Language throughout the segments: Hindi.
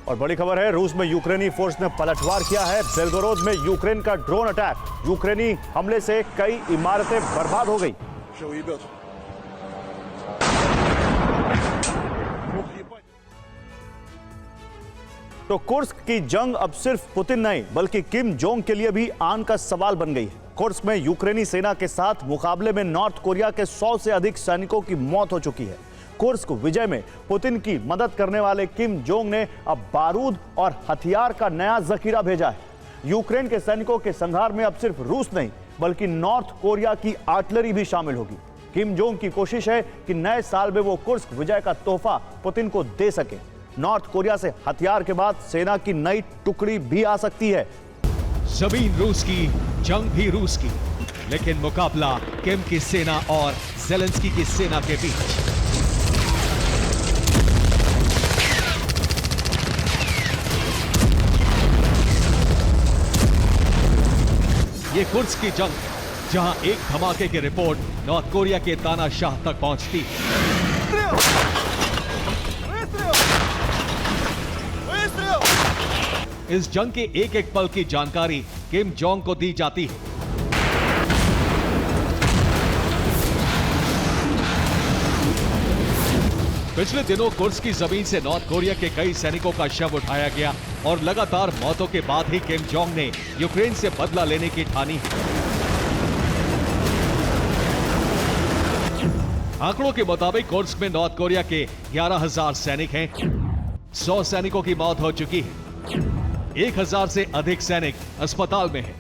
और बड़ी खबर है, रूस में यूक्रेनी फोर्स ने पलटवार किया है। बेलगोरोद में यूक्रेन का ड्रोन अटैक। यूक्रेनी हमले से कई इमारतें बर्बाद हो गई। तो कुर्स्क की जंग अब सिर्फ पुतिन नहीं बल्कि किम जोंग के लिए भी आन का सवाल बन गई है। कुर्स्क में यूक्रेनी सेना के साथ मुकाबले में नॉर्थ कोरिया के 100 से अधिक सैनिकों की मौत हो चुकी है। कुर्स्क विजय में पुतिन की मदद करने वाले किम जोंग ने अब बारूद और हथियार का नया जखीरा भेजा है। यूक्रेन के सैनिकों के संहार में अब सिर्फ रूस नहीं बल्कि नॉर्थ कोरिया की आर्टिलरी भी शामिल होगी। किम जोंग की कोशिश है कि नए साल में वो कुर्स्क विजय का तोहफा पुतिन को दे सके। नॉर्थ कोरिया से हथियार के बाद सेना की नई टुकड़ी भी आ सकती है। जमीन रूस की, जंग भी रूस की, लेकिन मुकाबला किम की सेना और ज़ेलेंस्की की सेना के बीच। ये कुर्स्क की जंग है, जहां एक धमाके की रिपोर्ट नॉर्थ कोरिया के तानाशाह तक पहुंचती है। इस जंग के एक एक पल की जानकारी किम जोंग को दी जाती है। पिछले दिनों कुर्स्क की जमीन से नॉर्थ कोरिया के कई सैनिकों का शव उठाया गया और लगातार मौतों के बाद ही किम जोंग ने यूक्रेन से बदला लेने की ठानी है। आंकड़ों के मुताबिक कुर्स्क में नॉर्थ कोरिया के 11,000 सैनिक हैं। 100 सैनिकों की मौत हो चुकी है। 1,000 से अधिक सैनिक अस्पताल में हैं।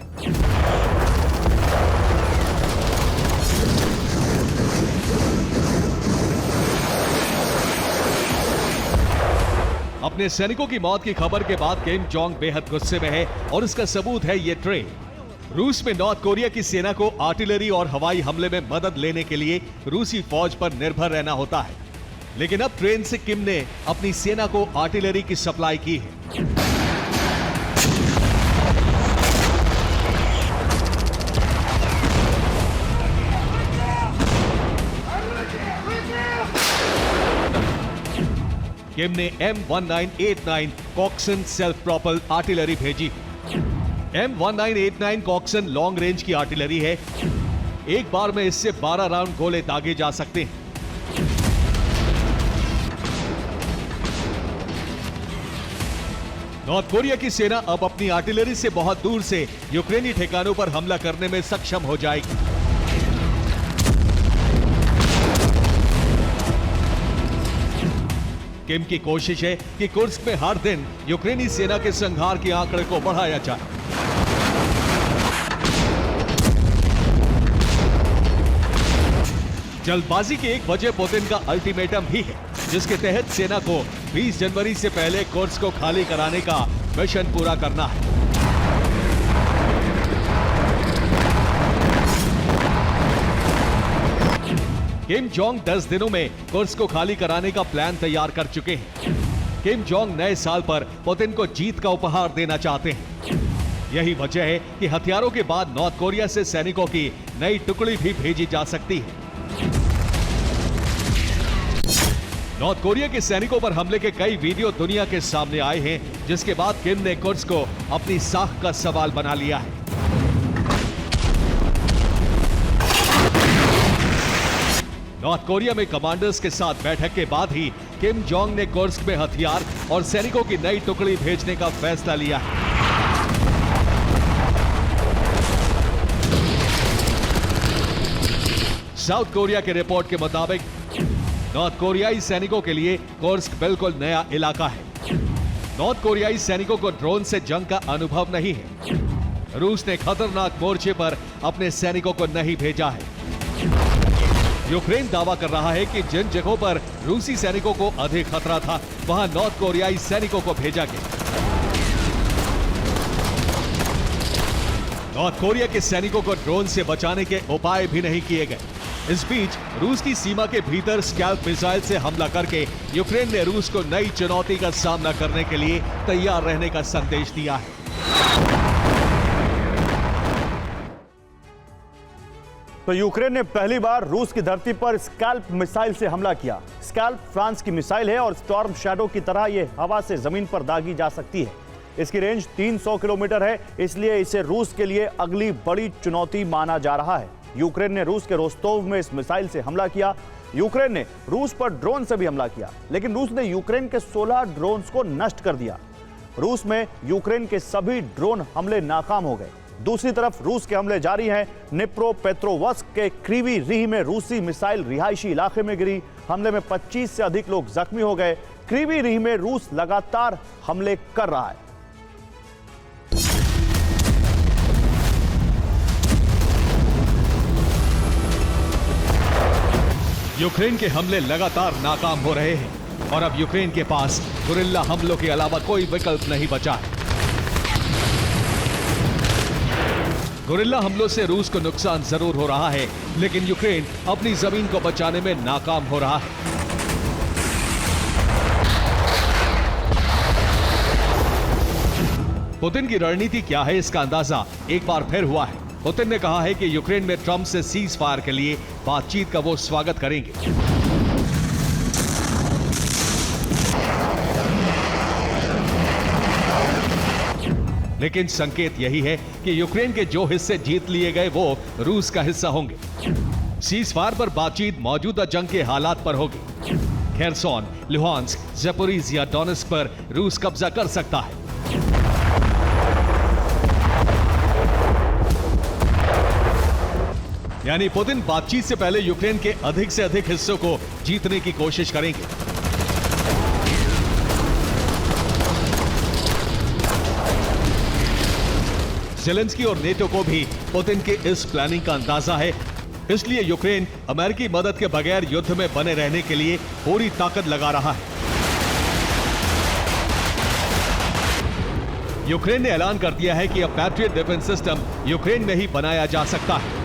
अपने सैनिकों की मौत की खबर के बाद किम जोंग बेहद गुस्से में है और इसका सबूत है ये ट्रेन। रूस में नॉर्थ कोरिया की सेना को आर्टिलरी और हवाई हमले में मदद लेने के लिए रूसी फौज पर निर्भर रहना होता है, लेकिन अब ट्रेन से किम ने अपनी सेना को आर्टिलरी की सप्लाई की है। किम ने M1989 Coxon self propel artillery भेजी। M1989 कॉक्सन लॉन्ग रेंज की आर्टिलरी है। एक बार में इससे 12 राउंड गोले दागे जा सकते हैं। नॉर्थ कोरिया की सेना अब अपनी आर्टिलरी से बहुत दूर से यूक्रेनी ठिकानों पर हमला करने में सक्षम हो जाएगी। किम की कोशिश है कि कुर्स्क में हर दिन यूक्रेनी सेना के संहार के आंकड़े को बढ़ाया जाए। जल्दबाजी की एक वजह पुतिन का अल्टीमेटम भी है, जिसके तहत सेना को 20 जनवरी से पहले कुर्स्क को खाली कराने का मिशन पूरा करना है। किम जोंग 10 दिनों में कुर्स्क को खाली कराने का प्लान तैयार कर चुके हैं। किम जोंग नए साल पर पुतिन को जीत का उपहार देना चाहते हैं। यही वजह है कि हथियारों के बाद नॉर्थ कोरिया से सैनिकों की नई टुकड़ी भी भेजी जा सकती है। नॉर्थ कोरिया के सैनिकों पर हमले के कई वीडियो दुनिया के सामने आए हैं, जिसके बाद किम ने कुर्स्क को अपनी साख का सवाल बना लिया है। नॉर्थ कोरिया में कमांडर्स के साथ बैठक के बाद ही किम जोंग ने कुर्स्क में हथियार और सैनिकों की नई टुकड़ी भेजने का फैसला लिया है। साउथ कोरिया के रिपोर्ट के मुताबिक नॉर्थ कोरियाई सैनिकों के लिए कुर्स्क बिल्कुल नया इलाका है। नॉर्थ कोरियाई सैनिकों को ड्रोन से जंग का अनुभव नहीं है। रूस ने खतरनाक मोर्चे पर अपने सैनिकों को नहीं भेजा है। यूक्रेन दावा कर रहा है कि जिन जगहों पर रूसी सैनिकों को अधिक खतरा था, वहां नॉर्थ कोरियाई सैनिकों को भेजा गया। नॉर्थ कोरिया के सैनिकों को ड्रोन से बचाने के उपाय भी नहीं किए गए। इस बीच रूस की सीमा के भीतर स्कैल्प मिसाइल से हमला करके यूक्रेन ने रूस को नई चुनौती का सामना करने के लिए तैयार रहने का संदेश दिया है। तो यूक्रेन ने पहली बार रूस की धरती पर स्कैल्प मिसाइल से हमला किया। स्कैल्प फ्रांस की मिसाइल है और स्टॉर्म शैडो की तरह यह हवा से जमीन पर दागी जा सकती है। इसकी रेंज 300 किलोमीटर है, इसलिए इसे रूस के लिए अगली बड़ी चुनौती माना जा रहा है। यूक्रेन ने रूस के रोस्तोव में इस मिसाइल से हमला किया। यूक्रेन ने रूस पर ड्रोन से भी हमला किया, लेकिन रूस ने यूक्रेन के 16 ड्रोन्स को नष्ट कर दिया। रूस में यूक्रेन के सभी ड्रोन हमले नाकाम हो गए। दूसरी तरफ रूस के हमले जारी हैं। निप्रोपेट्रोवस्क के क्रीवी रीह में रूसी मिसाइल रिहायशी इलाके में गिरी। हमले में 25 से अधिक लोग जख्मी हो गए। क्रीवी रीह में रूस लगातार हमले कर रहा है। यूक्रेन के हमले लगातार नाकाम हो रहे हैं और अब यूक्रेन के पास गुरिल्ला हमलों के अलावा कोई विकल्प नहीं बचा है। गुरिल्ला हमलों से रूस को नुकसान जरूर हो रहा है, लेकिन यूक्रेन अपनी जमीन को बचाने में नाकाम हो रहा है। पुतिन की रणनीति क्या है, इसका अंदाजा एक बार फिर हुआ है। पुतिन ने कहा है कि यूक्रेन में ट्रंप से सीज फायर के लिए बातचीत का वो स्वागत करेंगे। लेकिन संकेत यही है कि यूक्रेन के जो हिस्से जीत लिए गए वो रूस का हिस्सा होंगे। सीज फायर पर बातचीत मौजूदा जंग के हालात पर होगी। खेरसोन, लुहांस्क, ज़पोरिज़िया, डोनेत्स्क पर रूस कब्जा कर सकता है। यानी पुतिन बातचीत से पहले यूक्रेन के अधिक से अधिक हिस्सों को जीतने की कोशिश करेंगे। ज़ेलेंस्की और नेटो को भी पुतिन के इस प्लानिंग का अंदाजा है, इसलिए यूक्रेन अमेरिकी मदद के बगैर युद्ध में बने रहने के लिए पूरी ताकत लगा रहा है। यूक्रेन ने ऐलान कर दिया है कि अब पैट्रियट डिफेंस सिस्टम यूक्रेन में ही बनाया जा सकता है।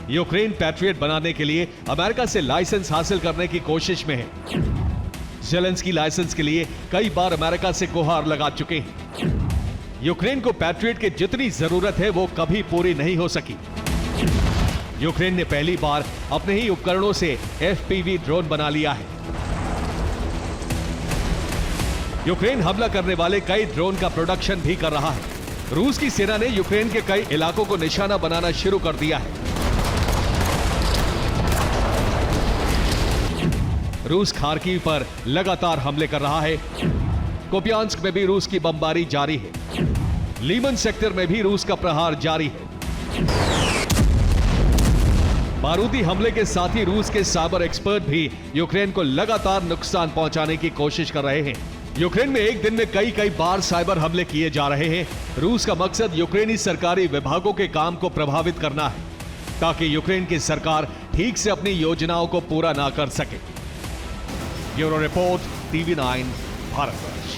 यूक्रेन पैट्रियट बनाने के लिए अमेरिका से लाइसेंस हासिल करने की कोशिश में है। ज़ेलेंस्की लाइसेंस के लिए कई बार अमेरिका से गुहार लगा चुके हैं। यूक्रेन को पैट्रियट की जितनी जरूरत है वो कभी पूरी नहीं हो सकी। यूक्रेन ने पहली बार अपने ही उपकरणों से एफपीवी ड्रोन बना लिया है। यूक्रेन हमला करने वाले कई ड्रोन का प्रोडक्शन भी कर रहा है। रूस की सेना ने यूक्रेन के कई इलाकों को निशाना बनाना शुरू कर दिया है। रूस खार्किव पर लगातार हमले कर रहा है। कुपियांस्क में भी रूस की बमबारी जारी है। लीमन सेक्टर में भी रूस का प्रहार जारी है। बारूदी हमले के साथ ही रूस के साइबर एक्सपर्ट भी यूक्रेन को लगातार नुकसान पहुंचाने की कोशिश कर रहे हैं। यूक्रेन में एक दिन में कई बार साइबर हमले किए जा रहे हैं। रूस का मकसद यूक्रेनी सरकारी विभागों के काम को प्रभावित करना है, ताकि यूक्रेन की सरकार ठीक से अपनी योजनाओं को पूरा ना कर सके। Bureau report, TV9 Bharatvarsh.